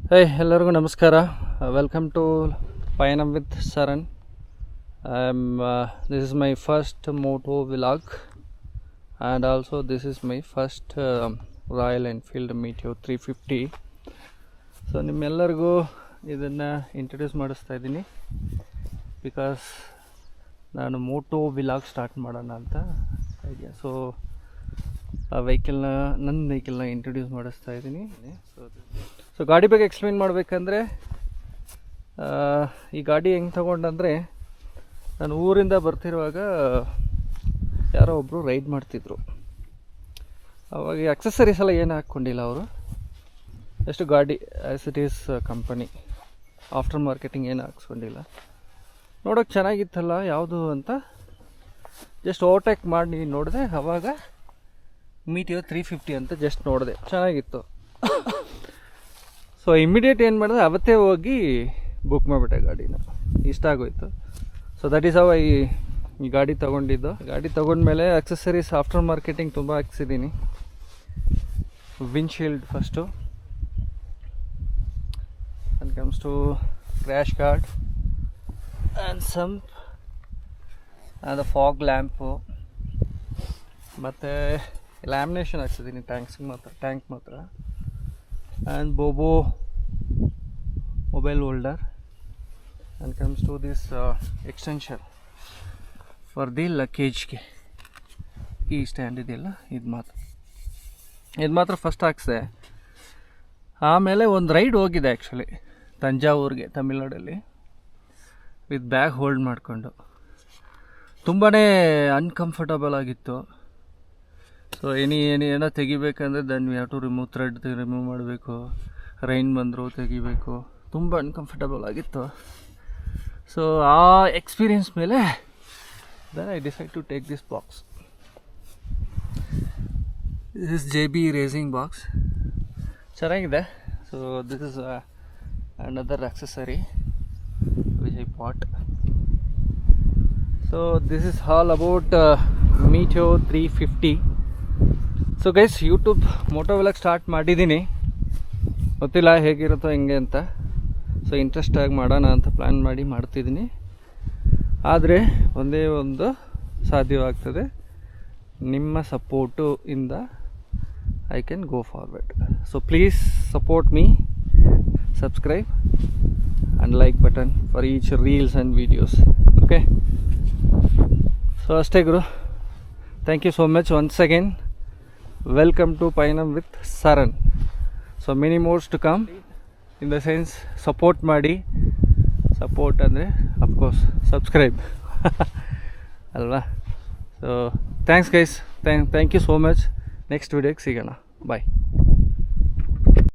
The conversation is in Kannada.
Hey, ಎಲ್ಲರಿಗೂ ನಮಸ್ಕಾರ. Welcome to Payanam with Saran. This is my first moto vlog, and also this is my first Royal Enfield Meteor 350. So ನಿಮ್ಮೆಲ್ಲರಿಗೂ ಇದನ್ನು ಇಂಟ್ರಡ್ಯೂಸ್ ಮಾಡಿಸ್ತಾ ಇದ್ದೀನಿ ಬಿಕಾಸ್ ನಾನು ಮೋಟೋ ವಿಲಾಗ್ ಸ್ಟಾರ್ಟ್ ಮಾಡೋಣ ಅಂತ ಐಡಿಯಾ. ಸೊ ಆ ನನ್ನ ವೆಹಿಕಲ್ನ ಇಂಟ್ರಡ್ಯೂಸ್ ಮಾಡಿಸ್ತಾ ಇದ್ದೀನಿ. ಸೊ ಗಾಡಿ ಬಗ್ಗೆ ಎಕ್ಸ್ಪ್ಲೇನ್ ಮಾಡಬೇಕಂದ್ರೆ, ಈ ಗಾಡಿ ಹೆಂಗೆ ತೊಗೊಂಡಂದರೆ, ನಾನು ಊರಿಂದ ಬರ್ತಿರುವಾಗ ಯಾರೋ ಒಬ್ಬರು ರೈಡ್ ಮಾಡ್ತಿದ್ರು. ಅವಾಗ ಈ ಅಕ್ಸೆಸರೀಸ್ ಎಲ್ಲ ಏನು ಹಾಕ್ಕೊಂಡಿಲ್ಲ ಅವರು, ಎಷ್ಟು ಗಾಡಿ as it is company after marketing ಏನು ಹಾಕ್ಸ್ಕೊಂಡಿಲ್ಲ. ನೋಡೋಕೆ ಚೆನ್ನಾಗಿತ್ತಲ್ಲ ಯಾವುದು ಅಂತ ಜಸ್ಟ್ ಓವರ್ಟೇಕ್ ಮಾಡಿ ನೋಡಿದೆ. ಆವಾಗ ಮೀಟಿಯರ್ 350 ಅಂತ ಜಸ್ಟ್ ನೋಡಿದೆ, ಚೆನ್ನಾಗಿತ್ತು. ಸೊ ಇಮಿಡಿಯೇಟ್ ಏನು ಮಾಡಿದೆ, ಅವತ್ತೇ ಹೋಗಿ ಬುಕ್ ಮಾಡಿಬಿಟ್ಟೆ ಗಾಡಿನ. ಇಷ್ಟ ಆಗೋಯ್ತು. ಸೊ ದಟ್ ಈಸ್ ಹೌ ಈ ಗಾಡಿ ತೊಗೊಂಡಿದ್ದು. ಗಾಡಿ ತೊಗೊಂಡ್ಮೇಲೆ ಅಕ್ಸೆಸರೀಸ್ ಆಫ್ಟರ್ ಮಾರ್ಕೆಟಿಂಗ್ ತುಂಬ ಹಾಕ್ಸಿದ್ದೀನಿ. Windshield first, and comes to crash guard and some and the fog lamp, ಮತ್ತು ಲ್ಯಾಮಿನೇಷನ್ ಹಾಕ್ಸಿದ್ದೀನಿ ಟ್ಯಾಂಕ್ ಮಾತ್ರ and Bobo mobile holder, and comes to this extension for the luggage key stand ಇದೆಯಲ್ಲ, ಇದು ಮಾತ್ರ ಫಸ್ಟ್ ಹಾಕ್ಸಿದೆ. ಆಮೇಲೆ ಒಂದು ರೈಡ್ ಹೋಗಿದೆ ಆ್ಯಕ್ಚುಲಿ ತಂಜಾವೂರಿಗೆ, ತಮಿಳ್ನಾಡಲ್ಲಿ, ವಿತ್ ಬ್ಯಾಗ್ ಹೋಲ್ಡ್ ಮಾಡಿಕೊಂಡು. ತುಂಬಾ ಅನ್ಕಂಫರ್ಟಬಲ್ ಆಗಿತ್ತು. ಸೊ ಏನೋ ತೆಗಿಬೇಕಂದ್ರೆ then we have to remove thread remove ಮಾಡಬೇಕು, ರೈನ್ ಬಂದರು ತೆಗಿಬೇಕು, ತುಂಬ ಅನ್ಕಂಫರ್ಟಬಲ್ ಆಗಿತ್ತು. ಸೊ ಆ ಎಕ್ಸ್ಪೀರಿಯನ್ಸ್ ಮೇಲೆ then I decide to take this box. This is JB racing box, ಚೆನ್ನಾಗಿದೆ. So this is another accessory which I bought. So this is all about Meteor 350. So guys, YouTube moto vlog start ಮಾಡಿದ್ದೀನಿ, ಗೊತ್ತಿಲ್ಲ ಹೇಗಿರುತ್ತೋ ಹೆಂಗೆ ಅಂತ. ಸೊ ಇಂಟ್ರೆಸ್ಟಾಗಿ ಮಾಡೋಣ ಅಂತ ಪ್ಲ್ಯಾನ್ ಮಾಡಿ ಮಾಡ್ತಿದ್ದೀನಿ. ಆದರೆ ಒಂದೇ ಒಂದು ಸಾಧ್ಯವಾಗ್ತದೆ, ನಿಮ್ಮ ಸಪೋರ್ಟು ಇಂದ I can go forward. So please support me, subscribe and like button for each reels and videos. Okay, so ಅಷ್ಟೇ ಗುರು. Thank you so much once again. Welcome to Payanam with Saran. So many more to come. In the sense, support ಮಾಡಿ. Support ಅಂದರೆ of course subscribe ಅಲ್ವಾ. So thanks guys, thank you so much. Next ವಿಡಿಯೋಗೆ ಸಿಗೋಣ. ಬಾಯ್.